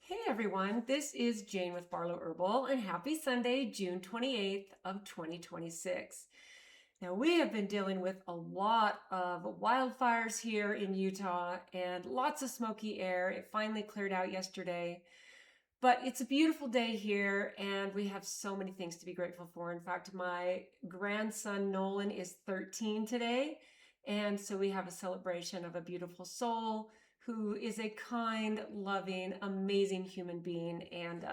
Hey everyone, this is Jane with Barlow Herbal, and happy Sunday, June 28th of 2026. Now we have been dealing with a lot of wildfires here in Utah and lots of smoky air. It finally cleared out yesterday, but it's a beautiful day here and we have so many things to be grateful for. In fact, my grandson Nolan is 13 today, and so we have a celebration of a beautiful soul who is a kind, loving, amazing human being, and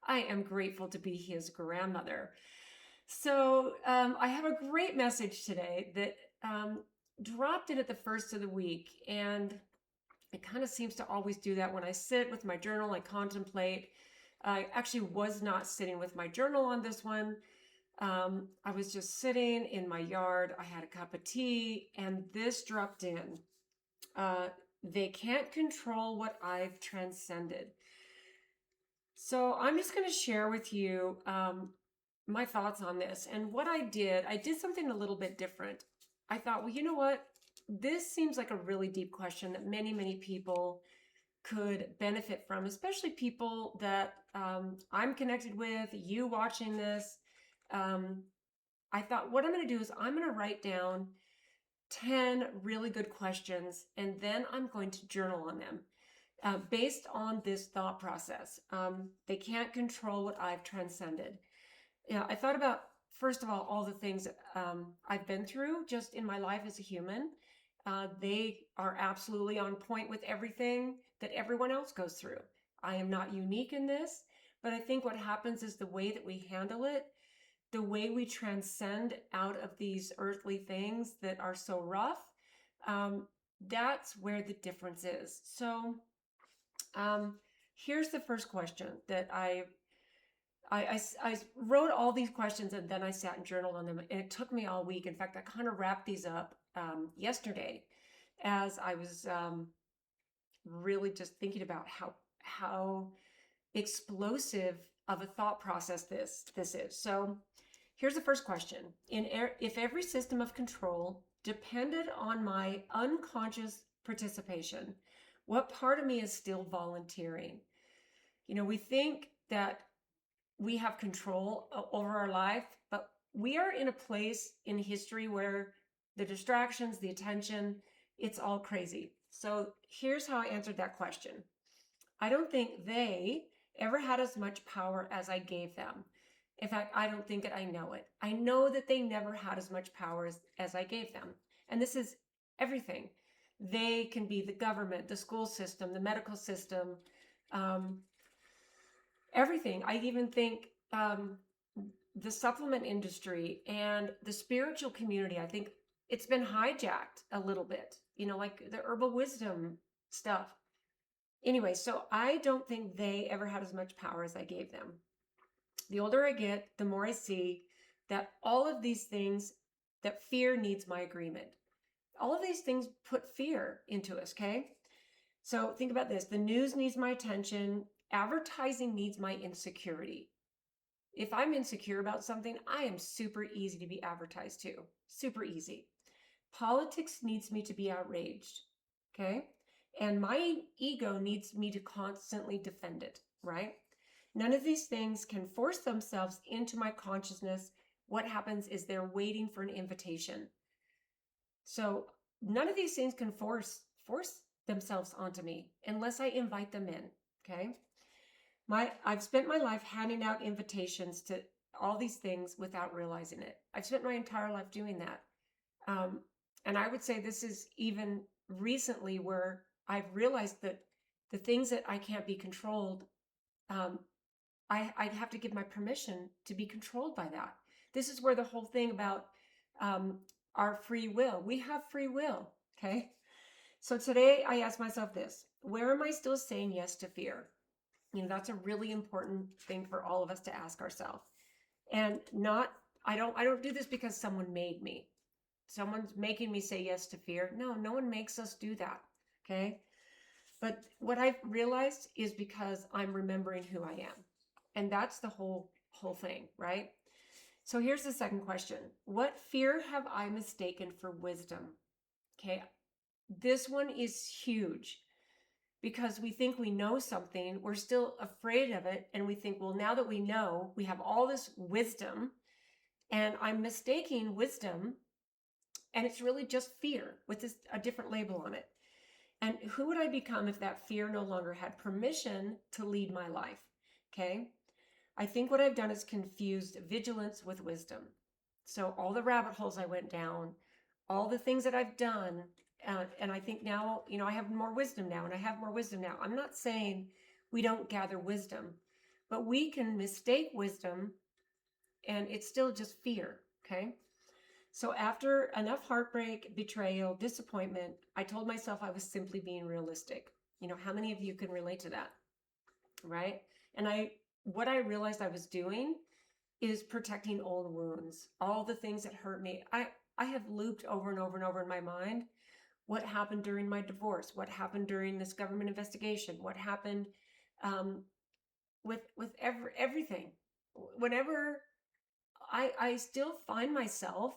I am grateful to be his grandmother. So I have a great message today that dropped in at the first of the week, and it kind of seems to always do that when I sit with my journal, I contemplate. I actually was not sitting with my journal on this one. I was just sitting in my yard. I had a cup of tea, and this dropped in. Uh, they can't control what I've transcended. So I'm just going to share with you my thoughts on this. And what I did something a little bit different. I thought, well, you know what? This seems like a really deep question that many, many people could benefit from, especially people that I'm connected with, you watching this. I thought what I'm going to do is I'm going to write down 10 really good questions, and then I'm going to journal on them based on this thought process. They can't control what I've transcended. I thought about, first of all the things I've been through just in my life as a human. They are absolutely on point with everything that everyone else goes through. I am not unique in this, but I think what happens is the way that we handle it, the way we transcend out of these earthly things that are so rough, um, that's where the difference is. So here's the first question that I wrote all these questions and then I sat and journaled on them. And it took me all week. In fact, I kind of wrapped these up yesterday as I was really just thinking about how explosive of a thought process this is. So here's the first question. If every system of control depended on my unconscious participation, what part of me is still volunteering? We think that we have control over our life, but we are in a place in history where the distractions, the attention, it's all crazy. So here's how I answered that question. I don't think they ever had as much power as I gave them. In fact, I don't think it, I know it. I know that they never had as much power as I gave them. And this is everything. They can be the government, the school system, the medical system, everything. I even think the supplement industry and the spiritual community, I think it's been hijacked a little bit, like the herbal wisdom stuff. Anyway, so I don't think they ever had as much power as I gave them. The older I get, the more I see that all of these things, that fear needs my agreement. All of these things put fear into us, okay? So think about this. The news needs my attention. Advertising needs my insecurity. If I'm insecure about something, I am super easy to be advertised to. Super easy. Politics needs me to be outraged, okay? And my ego needs me to constantly defend it, right? None of these things can force themselves into my consciousness. What happens is they're waiting for an invitation. So none of these things can force themselves onto me unless I invite them in, okay? I've spent my life handing out invitations to all these things without realizing it. I've spent my entire life doing that. And I would say this is even recently where I've realized that the things that I can't be controlled, I'd have to give my permission to be controlled by that. This is where the whole thing about our free will, we have free will, okay? So today I asked myself this: where am I still saying yes to fear? That's a really important thing for all of us to ask ourselves. And I don't do this because someone made me. Someone's making me say yes to fear. No one makes us do that, okay? But what I've realized is because I'm remembering who I am. And that's the whole thing, right? So here's the second question. What fear have I mistaken for wisdom? Okay, this one is huge because we think we know something, we're still afraid of it, and we think, well, now that we know, we have all this wisdom, and I'm mistaking wisdom, and it's really just fear with a different label on it. And who would I become if that fear no longer had permission to lead my life? Okay. I think what I've done is confused vigilance with wisdom. So all the rabbit holes I went down, all the things that I've done, and I think now, I have more wisdom now, and I have more wisdom now. I'm not saying we don't gather wisdom, but we can mistake wisdom, and it's still just fear. Okay. So after enough heartbreak, betrayal, disappointment, I told myself I was simply being realistic. How many of you can relate to that? Right? And what I realized I was doing is protecting old wounds, all the things that hurt me. I have looped over and over and over in my mind what happened during my divorce, what happened during this government investigation, what happened with everything. Whenever I still find myself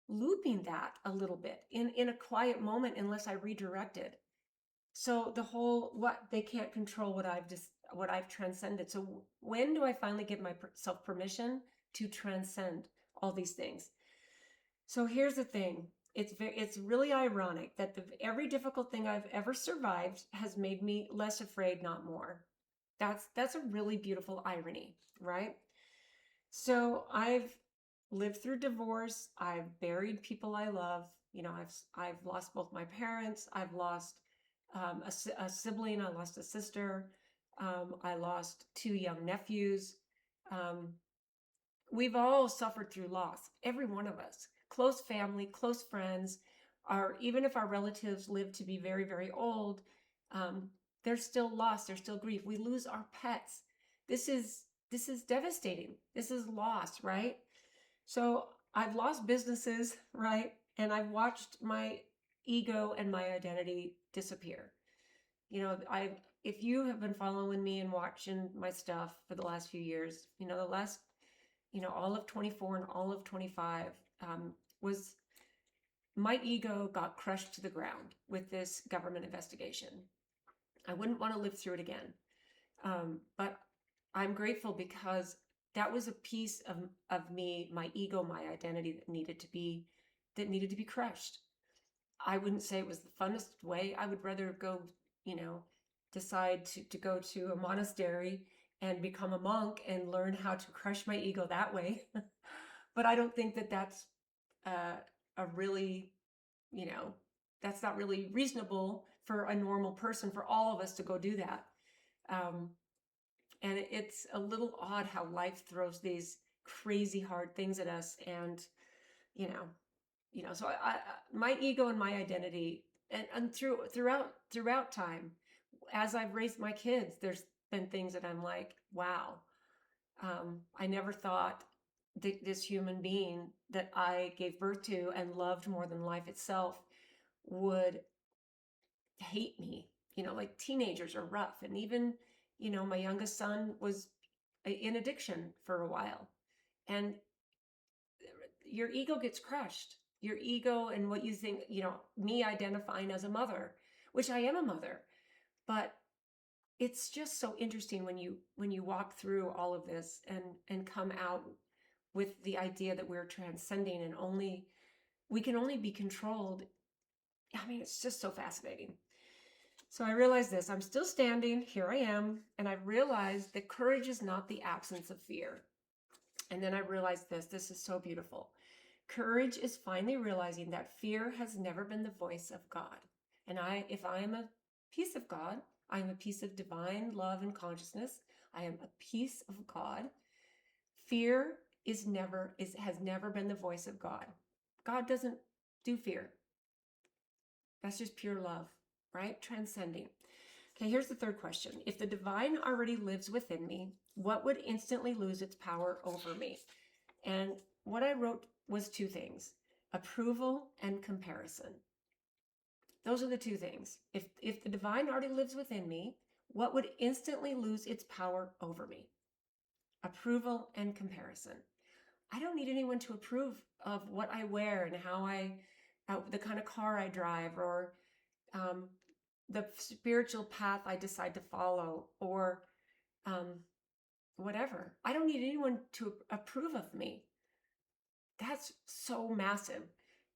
looping that a little bit in a quiet moment unless I redirect it. So the whole what they can't control what I've transcended. So when do I finally give myself permission to transcend all these things? So here's the thing. It's really ironic that every difficult thing I've ever survived has made me less afraid, not more. That's a really beautiful irony, right? So I've lived through divorce. I've buried people I love. I've lost both my parents. I've lost a sibling. I lost a sister. I lost two young nephews. Um, we've all suffered through loss. Every one of us. Close family, close friends. Even if our relatives live to be very, very old, there's still loss. There's still grief. We lose our pets. This is devastating. This is loss, right? So I've lost businesses, right? And I've watched my ego and my identity disappear. If you have been following me and watching my stuff for the last few years, all of 24 and all of 25 was my ego got crushed to the ground with this government investigation. I wouldn't want to live through it again. But I'm grateful because that was a piece of me, my ego, my identity that needed to be crushed. I wouldn't say it was the funnest way. I would rather go, decide to go to a monastery and become a monk and learn how to crush my ego that way. But I don't think that that's a really, that's not really reasonable for a normal person, for all of us to go do that. And it's a little odd how life throws these crazy hard things at us. And, so my ego and my identity and throughout time, as I've raised my kids, there's been things that I'm like, wow, I never thought this human being that I gave birth to and loved more than life itself would hate me. Like teenagers are rough. And even, my youngest son was in addiction for a while. And your ego gets crushed. Your ego and what you think, me identifying as a mother, which I am a mother. But it's just so interesting when you walk through all of this and come out with the idea that we're transcending and we can only be controlled. I mean, it's just so fascinating. So I realized this. I'm still standing. Here I am. And I've realized that courage is not the absence of fear. And then I realized this. This is so beautiful. Courage is finally realizing that fear has never been the voice of God. And if I am a piece of God, I am a piece of divine love and consciousness. I am a piece of God. Fear has never been the voice of God. God doesn't do fear. That's just pure love, right? Transcending. Okay, here's the third question. If the divine already lives within me, what would instantly lose its power over me? And what I wrote was two things: approval and comparison. Those are the two things. If the divine already lives within me, what would instantly lose its power over me? Approval and comparison. I don't need anyone to approve of what I wear and how the kind of car I drive, or the spiritual path I decide to follow, or um, whatever. I don't need anyone to approve of me. That's so massive.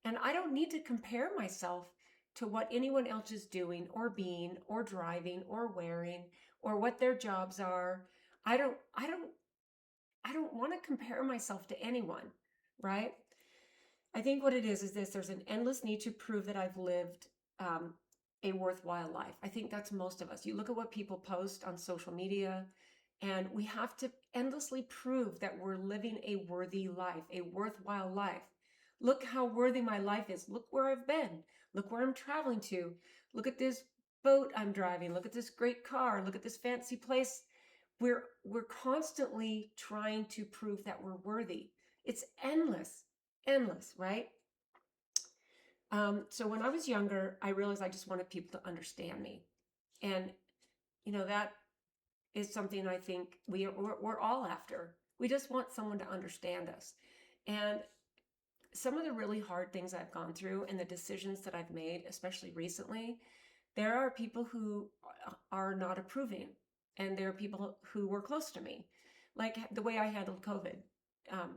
And I don't need to compare myself to what anyone else is doing or being or driving or wearing or what their jobs are. I don't want to compare myself to anyone, right? I think what it is this: there's an endless need to prove that I've lived um, a worthwhile life. I think that's most of us. You look at what people post on social media, and we have to endlessly prove that we're living a worthy life, a worthwhile life. Look how worthy my life is. Look where I've been. Look where I'm traveling to. Look at this boat I'm driving. Look at this great car. Look at this fancy place. We're constantly trying to prove that we're worthy. It's endless, right? So when I was younger, I realized I just wanted people to understand me, and that is something I think we're all after. We just want someone to understand us, and some of the really hard things I've gone through and the decisions that I've made, especially recently, there are people who are not approving, and there are people who were close to me, like the way I handled COVID.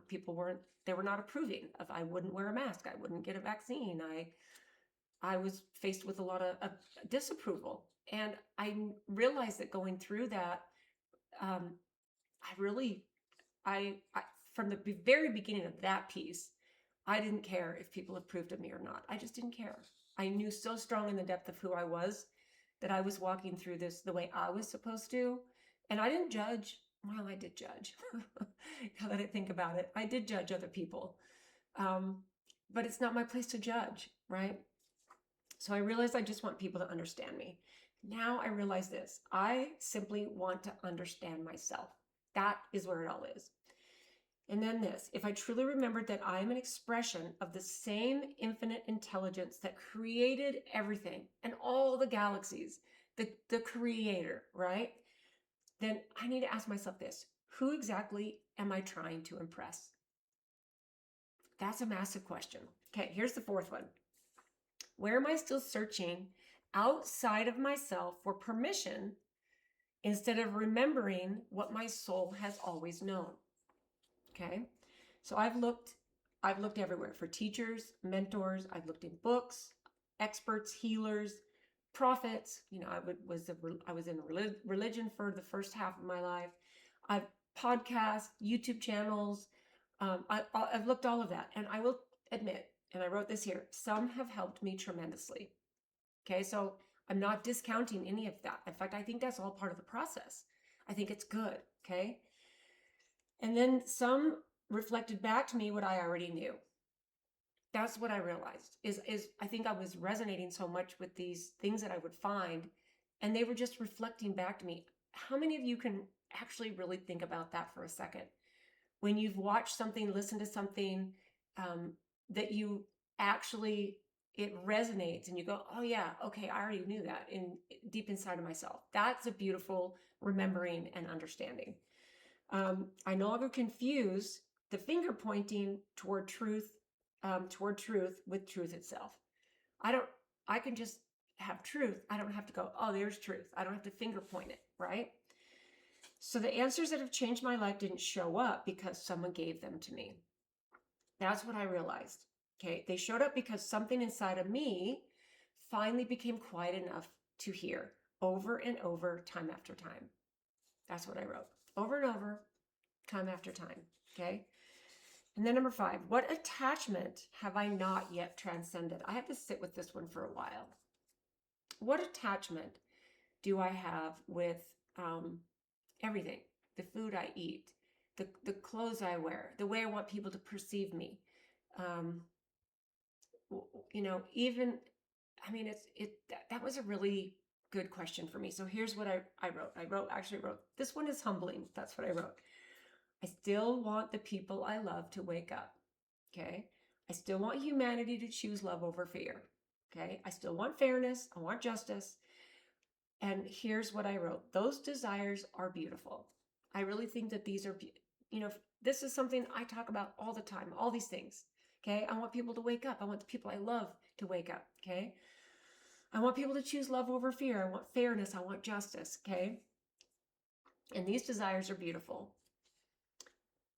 People weren't, they were not approving of. I wouldn't wear a mask. I wouldn't get a vaccine. I was faced with a lot of disapproval, and I realized that going through that, um, I really, I from the very beginning of that piece, I didn't care if people approved of me or not. I just didn't care. I knew so strong in the depth of who I was that I was walking through this the way I was supposed to. And I didn't judge. Well, I did judge. Now that I think about it, I did judge other people. Um, but it's not my place to judge, right? So I realized I just want people to understand me. Now I realize this: I simply want to understand myself. That is where it all is. And then this: if I truly remembered that I am an expression of the same infinite intelligence that created everything and all the galaxies, the creator, right? Then I need to ask myself this: who exactly am I trying to impress? That's a massive question. Okay, here's the fourth one. Where am I still searching outside of myself for permission instead of remembering what my soul has always known? Okay. So I've looked everywhere for teachers, mentors. I've looked in books, experts, healers, prophets. I was in religion for the first half of my life. I've podcasts, YouTube channels. I've looked all of that, and I will admit, and I wrote this here, some have helped me tremendously. Okay, so I'm not discounting any of that. In fact, I think that's all part of the process. I think it's good. Okay. And then some reflected back to me what I already knew. That's what I realized is I think I was resonating so much with these things that I would find, and they were just reflecting back to me. How many of you can actually really think about that for a second? When you've watched something, listened to something, that you actually, it resonates and you go, oh yeah, okay, I already knew that in deep inside of myself. That's a beautiful remembering and understanding. I no longer confuse the finger pointing toward truth with truth itself. I don't. I can just have truth. I don't have to go, oh, there's truth. I don't have to finger point it, right? So the answers that have changed my life didn't show up because someone gave them to me. That's what I realized. Okay, they showed up because something inside of me finally became quiet enough to hear over and over, time after time. That's what I wrote. Over and over, time after time. Okay. And then number 5, what attachment have I not yet transcended? I have to sit with this one for a while. What attachment do I have with everything? The food I eat, the clothes I wear, the way I want people to perceive me. Um, even, I mean, that was a really good question for me. So here's what I wrote. Actually wrote, this one is humbling. That's what I wrote. I still want the people I love to wake up. Okay. I still want humanity to choose love over fear. Okay. I still want fairness. I want justice. And here's what I wrote. Those desires are beautiful. I really think that these are, this is something I talk about all the time, all these things. Okay. I want people to wake up. I want the people I love to wake up. Okay. I want people to choose love over fear. I want fairness. I want justice. Okay. And these desires are beautiful.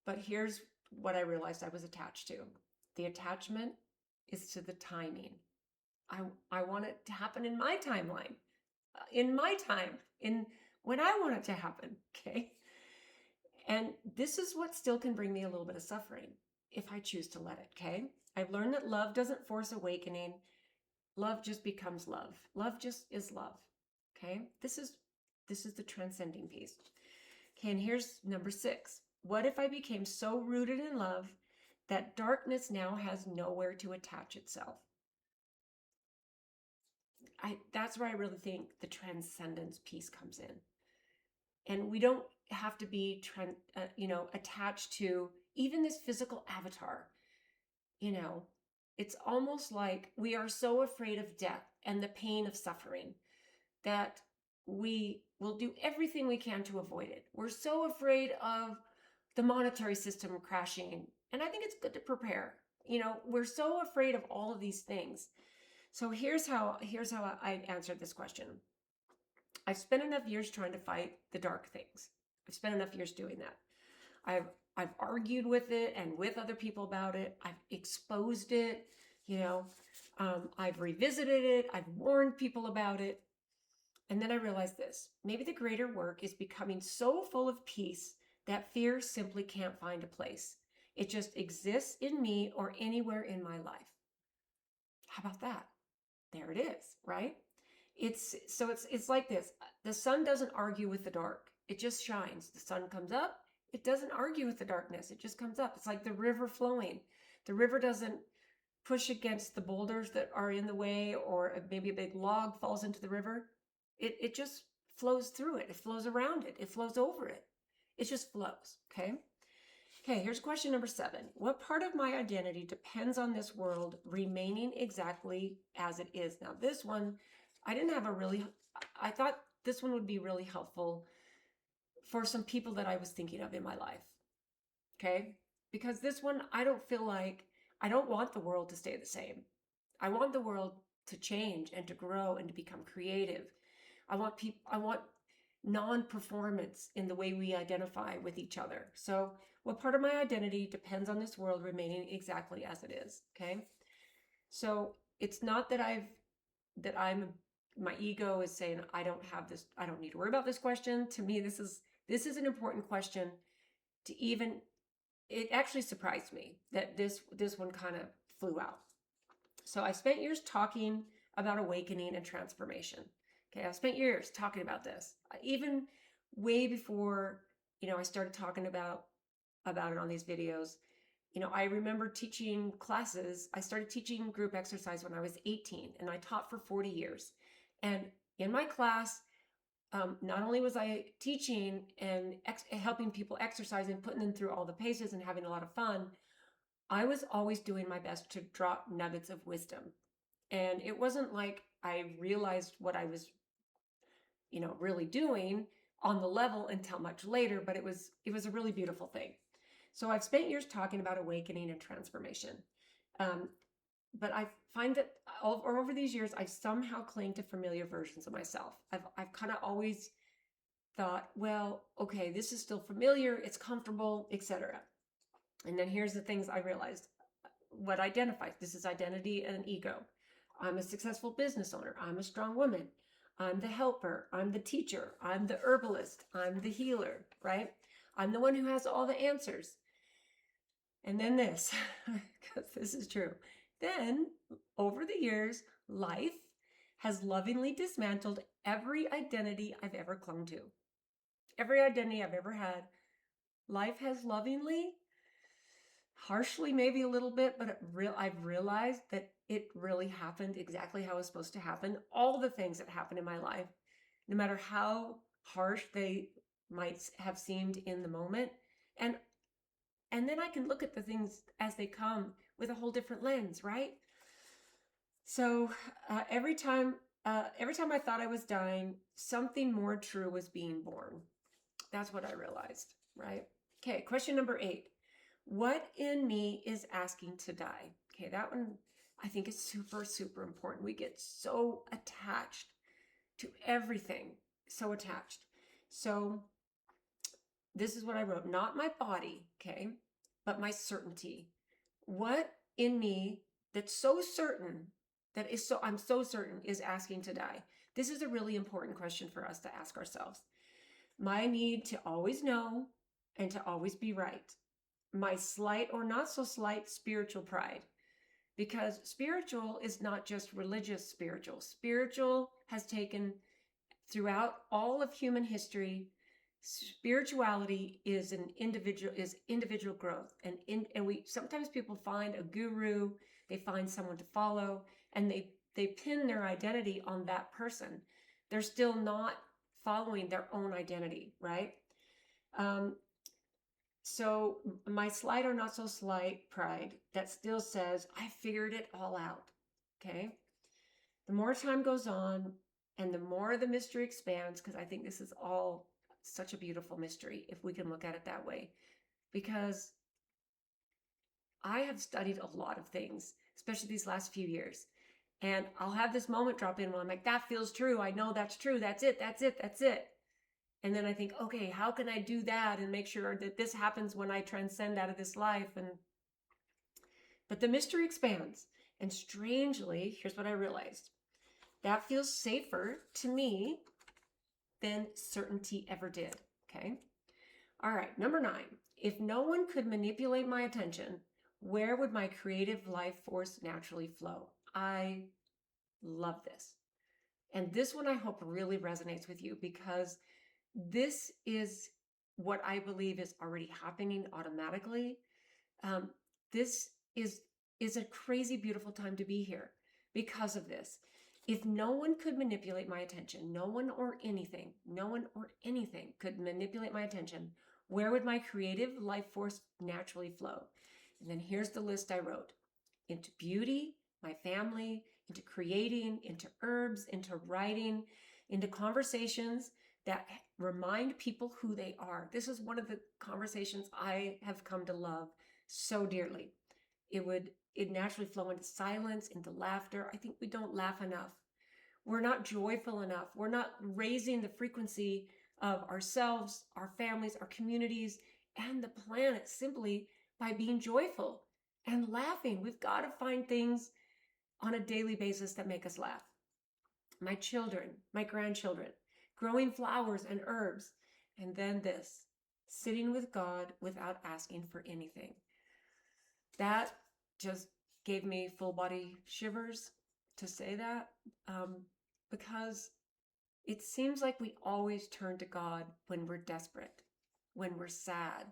But here's what I realized I was attached to. The attachment is to the timing. I want it to happen in my timeline, in my time, in when I want it to happen. Okay. And this is what still can bring me a little bit of suffering if I choose to let it. Okay. I've learned that love doesn't force awakening. Love just becomes love. Love just is love. Okay. This is the transcending piece. Okay. And here's number 6. What if I became so rooted in love that darkness now has nowhere to attach itself? That's where I really think the transcendence piece comes in. And we don't have to be attached to even this physical avatar. It's almost like we are so afraid of death and the pain of suffering that we will do everything we can to avoid it. We're so afraid of the monetary system crashing, and I think it's good to prepare. We're so afraid of all of these things. So here's how I answered this question. I've spent enough years trying to fight the dark things. I've spent enough years doing that. I've argued with it and with other people about it. I've exposed it. I've revisited it. I've warned people about it. And then I realized this. Maybe the greater work is becoming so full of peace that fear simply can't find a place. It just exists in me or anywhere in my life. How about that? There it is, right? It's like this. The sun doesn't argue with the dark. It just shines. The sun comes up. It doesn't argue with the darkness. It just comes up. It's like the river flowing. The river doesn't push against the boulders that are in the way, or maybe a big log falls into the river. It just flows through it. It flows around it. It flows over it. It just flows. Okay. Okay, here's question number 7. What part of my identity depends on this world remaining exactly as it is? Now, this one, I thought this one would be really helpful for some people that I was thinking of in my life. Okay? Because this one, I don't want the world to stay the same. I want the world to change and to grow and to become creative. I want non-performance in the way we identify with each other. So what part of my identity depends on this world remaining exactly as it is? Okay. So it's not that my ego is saying, I don't need to worry about this question. To me, this is an important question it actually surprised me that this one kind of flew out. So I spent years talking about awakening and transformation. Okay, I spent years talking about this, even way before, I started talking about it on these videos. I remember teaching classes. I started teaching group exercise when I was 18, and I taught for 40 years. And in my class, not only was I teaching and helping people exercise and putting them through all the paces and having a lot of fun, I was always doing my best to drop nuggets of wisdom. And it wasn't like I realized what I was, really doing on the level until much later, but it was a really beautiful thing. So I've spent years talking about awakening and transformation. But I find that over these years, I've somehow clung to familiar versions of myself. I've kind of always thought, well, okay, this is still familiar, it's comfortable, etc. And then here's the things I realized. What identifies? This is identity and ego. I'm a successful business owner. I'm a strong woman. I'm the helper. I'm the teacher. I'm the herbalist. I'm the healer, right? I'm the one who has all the answers. And then this, because this is true. Then, over the years, life has lovingly dismantled every identity I've ever clung to. Every identity I've ever had, life has lovingly, harshly maybe a little bit, but I've realized that it really happened exactly how it was supposed to happen. All the things that happened in my life, no matter how harsh they might have seemed in the moment. And then I can look at the things as they come with a whole different lens, right? So every time I thought I was dying, something more true was being born. That's what I realized, right? Okay, question number 8. What in me is asking to die? Okay, that one I think it's super, super important. We get so attached to everything, so attached. So this is what I wrote, not my body, okay, but my certainty. What in me that's so certain, I'm so certain is asking to die? This is a really important question for us to ask ourselves. My need to always know and to always be right. My slight or not so slight spiritual pride. Because spiritual is not just religious spiritual. Spiritual has taken throughout all of human history. Spirituality is individual growth, and we sometimes people find a guru, they find someone to follow, and they pin their identity on that person. They're still not following their own identity, right? So my slight or not so slight pride that still says I figured it all out. Okay. The more time goes on and the more the mystery expands, because I think this is all such a beautiful mystery if we can look at it that way. Because I have studied a lot of things, especially these last few years. And I'll have this moment drop in where I'm like, that feels true. I know that's true. That's it. That's it. That's it. And then I think, okay, how can I do that and make sure that this happens when I transcend out of this life? But the mystery expands. And strangely, here's what I realized. That feels safer to me than certainty ever did. Okay. All right. Number 9. If no one could manipulate my attention, where would my creative life force naturally flow? I love this. And this one I hope really resonates with you, because this is what I believe is already happening automatically. This is a crazy, beautiful time to be here because of this. If no one could manipulate my attention, no one or anything could manipulate my attention, where would my creative life force naturally flow? And then here's the list I wrote. Into beauty, my family, into creating, into herbs, into writing, into conversations that remind people who they are. This is one of the conversations I have come to love so dearly. It naturally flow into silence, into laughter. I think we don't laugh enough. We're not joyful enough. We're not raising the frequency of ourselves, our families, our communities, and the planet simply by being joyful and laughing. We've got to find things on a daily basis that make us laugh. My children, my grandchildren, growing flowers and herbs, and then this, sitting with God without asking for anything. That just gave me full body shivers to say that, because it seems like we always turn to God when we're desperate, when we're sad,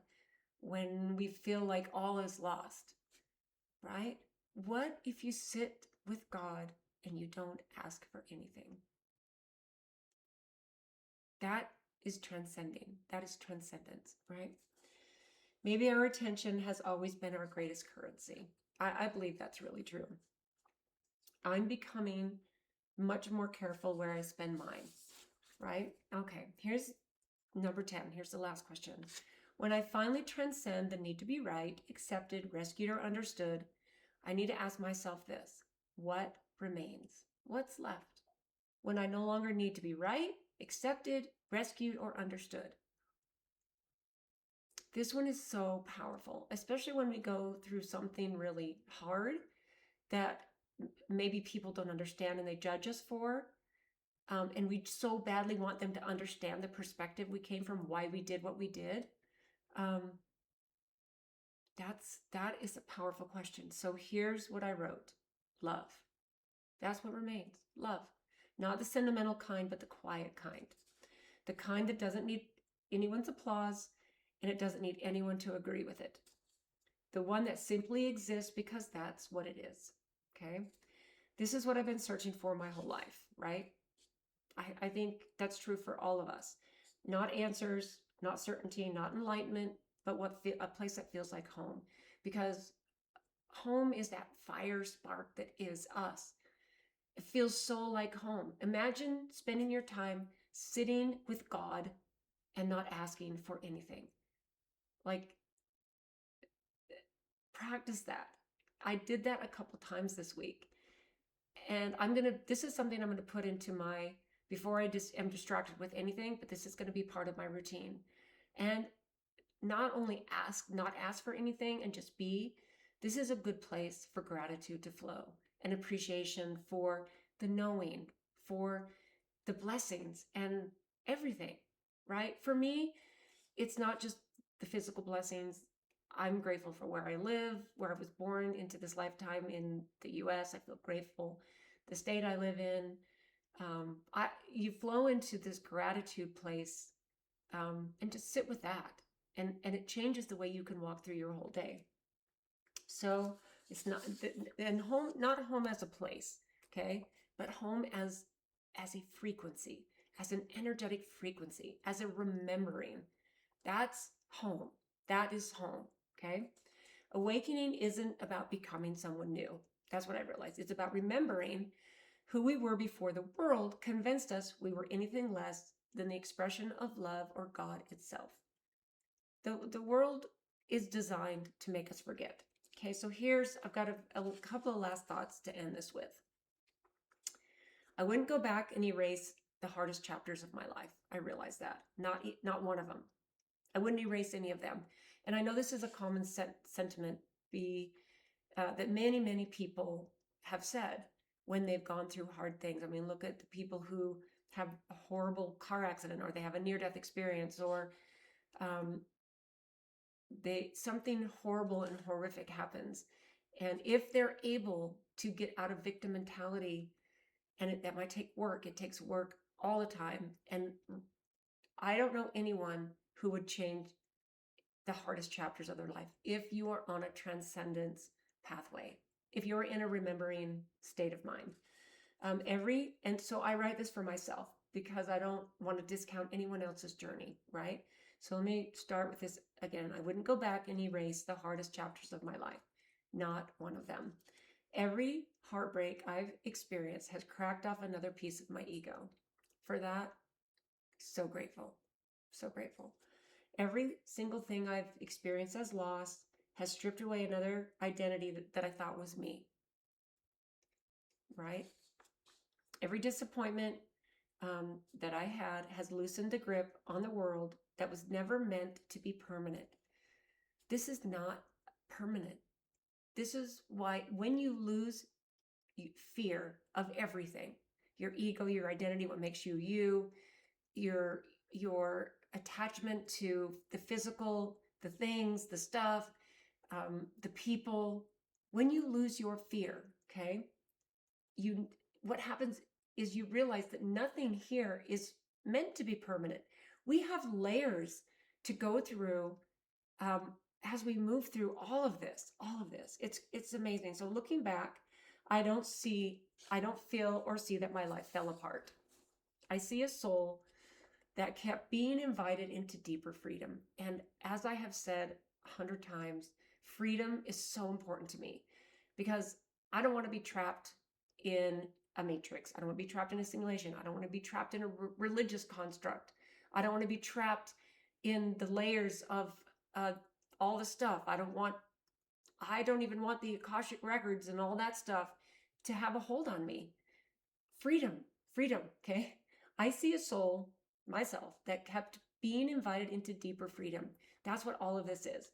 when we feel like all is lost, right? What if you sit with God and you don't ask for anything? That is transcending. That is transcendence, right? Maybe our attention has always been our greatest currency. I believe that's really true. I'm becoming much more careful where I spend mine, right? Okay, here's number 10. Here's the last question. When I finally transcend the need to be right, accepted, rescued, or understood, I need to ask myself this: what remains? What's left? When I no longer need to be right, accepted, rescued, or understood. This one is so powerful, especially when we go through something really hard that maybe people don't understand and they judge us for. And we so badly want them to understand the perspective we came from, why we did what we did. That is a powerful question. So here's what I wrote. Love. That's what remains. Love. Not the sentimental kind, but the quiet kind. The kind that doesn't need anyone's applause, and it doesn't need anyone to agree with it. The one that simply exists because that's what it is. Okay? This is what I've been searching for my whole life, right? I think that's true for all of us. Not answers, not certainty, not enlightenment, but a place that feels like home. Because home is that fire spark that is us. It feels so like home. Imagine spending your time sitting with God and not asking for anything. Like, practice that. I did that a couple times this week. And this is something I'm going to put into before I just am distracted with anything, but this is going to be part of my routine. And not only not ask for anything and just be, this is a good place for gratitude to flow and appreciation for the knowing, for the blessings and everything, right? For me, it's not just the physical blessings. I'm grateful for where I live, where I was born into this lifetime in the US. I feel grateful. The state I live in. You flow into this gratitude place, and just sit with that. And it changes the way you can walk through your whole day. So it's not, and home, not home as a place, okay, but home as a frequency, as an energetic frequency, as a remembering. That's home. That is home, okay? Awakening isn't about becoming someone new. That's what I realized. It's about remembering who we were before the world convinced us we were anything less than the expression of love or God itself. The world is designed to make us forget. Okay, so I've got a couple of last thoughts to end this with. I wouldn't go back and erase the hardest chapters of my life. I realize that. Not one of them. I wouldn't erase any of them. And I know this is a common sentiment that many, many people have said when they've gone through hard things. I mean, look at the people who have a horrible car accident, or they have a near-death experience, or something horrible and horrific happens. And if they're able to get out of victim mentality, and that might take work, it takes work all the time. And I don't know anyone who would change the hardest chapters of their life if you are on a transcendence pathway, if you're in a remembering state of mind. And so I write this for myself because I don't want to discount anyone else's journey, right? So let me start with this again. I wouldn't go back and erase the hardest chapters of my life. Not one of them. Every heartbreak I've experienced has cracked off another piece of my ego. For that, so grateful. So grateful. Every single thing I've experienced as loss has stripped away another identity that I thought was me, right? Every disappointment that I had has loosened the grip on the world that was never meant to be permanent. This is not permanent. This is why when you lose fear of everything, your ego, your identity, what makes you you, your attachment to the physical, the things, the stuff, the people, when you lose your fear, okay, what happens is you realize that nothing here is meant to be permanent. We have layers to go through as we move through all of this. It's amazing. So looking back, I don't feel or see that my life fell apart. I see a soul that kept being invited into deeper freedom. And as I have said 100 times, freedom is so important to me because I don't want to be trapped in a matrix. I don't want to be trapped in a simulation. I don't want to be trapped in a religious construct. I don't want to be trapped in the layers of all the stuff. I don't even want the Akashic records and all that stuff to have a hold on me. Freedom, okay? I see a soul, myself, that kept being invited into deeper freedom. That's what all of this is.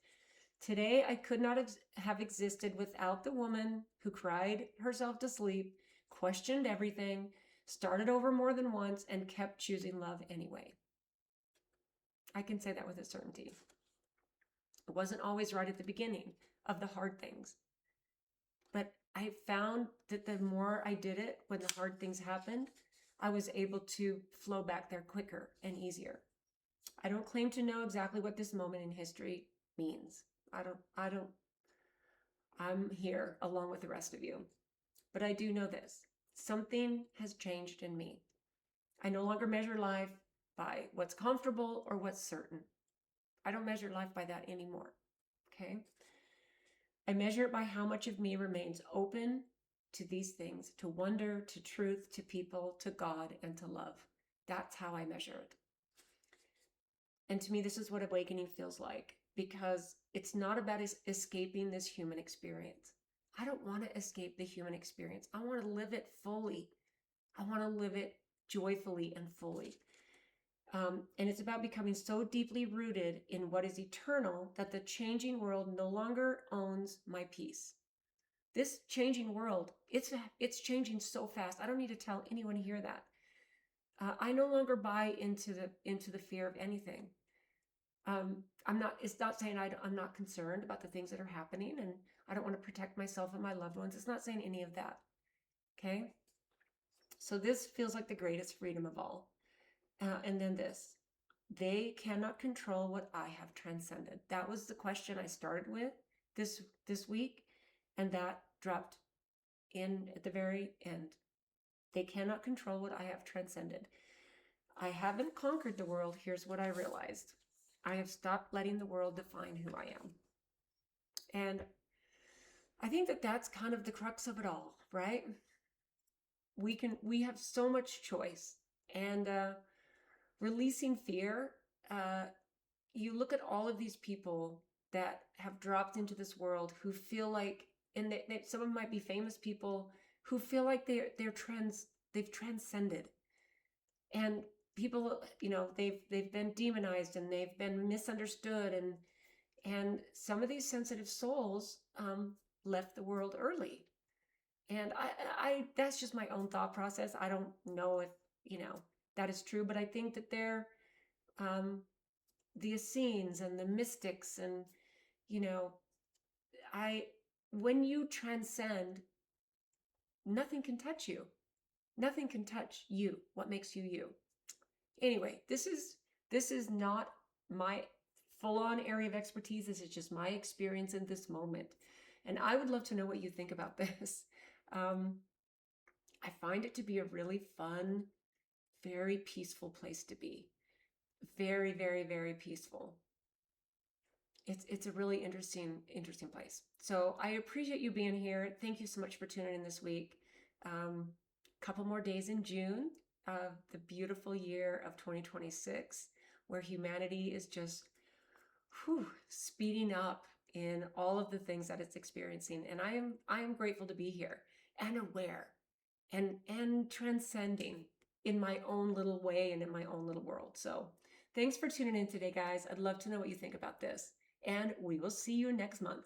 Today, I could not have existed without the woman who cried herself to sleep, questioned everything, started over more than once, and kept choosing love anyway. I can say that with a certainty. It wasn't always right at the beginning of the hard things. But I found that the more I did it, when the hard things happened, I was able to flow back there quicker and easier. I don't claim to know exactly what this moment in history means. I'm here along with the rest of you. But I do know this. Something has changed in me. I no longer measure life by what's comfortable or what's certain. I don't measure life by that anymore. Okay? I measure it by how much of me remains open to these things, to wonder, to truth, to people, to God, and to love. That's how I measure it. And to me, this is what awakening feels like, because it's not about escaping this human experience. I don't want to escape the human experience. I want to live it fully. I want to live it joyfully and fully. And it's about becoming so deeply rooted in what is eternal that the changing world no longer owns my peace. This changing world, it's changing so fast. I don't need to tell anyone here that. I no longer buy into the fear of anything. I'm not. It's not saying I'm not concerned about the things that are happening, and I don't want to protect myself and my loved ones. It's not saying any of that. Okay. So this feels like the greatest freedom of all. And then this, they cannot control what I have transcended. That was the question I started with this week, and that dropped in at the very end. They cannot control what I have transcended. I haven't conquered the world. Here's what I realized. I have stopped letting the world define who I am. And I think that that's kind of the crux of it all, right? We have so much choice, and releasing fear. You look at all of these people that have dropped into this world who feel like, and some of them might be famous people who feel like they've transcended, and people, they've been demonized and they've been misunderstood, and some of these sensitive souls left the world early. And I that's just my own thought process. I don't know if that is true, but I think that they're the Essenes and the mystics, and you know I when you transcend, nothing can touch you. Nothing can touch you. What makes you you? Anyway, this is not my full-on area of expertise. This is just my experience in this moment, and I would love to know what you think about this. I find it to be a really fun, very peaceful place to be. Very, very, very peaceful. It's a really interesting place. So I appreciate you being here. Thank you so much for tuning in this week. Couple more days in June of the beautiful year of 2026, where humanity is just speeding up in all of the things that it's experiencing. And I am grateful to be here and aware and transcending in my own little way and in my own little world. So thanks for tuning in today, guys. I'd love to know what you think about this. And we will see you next month.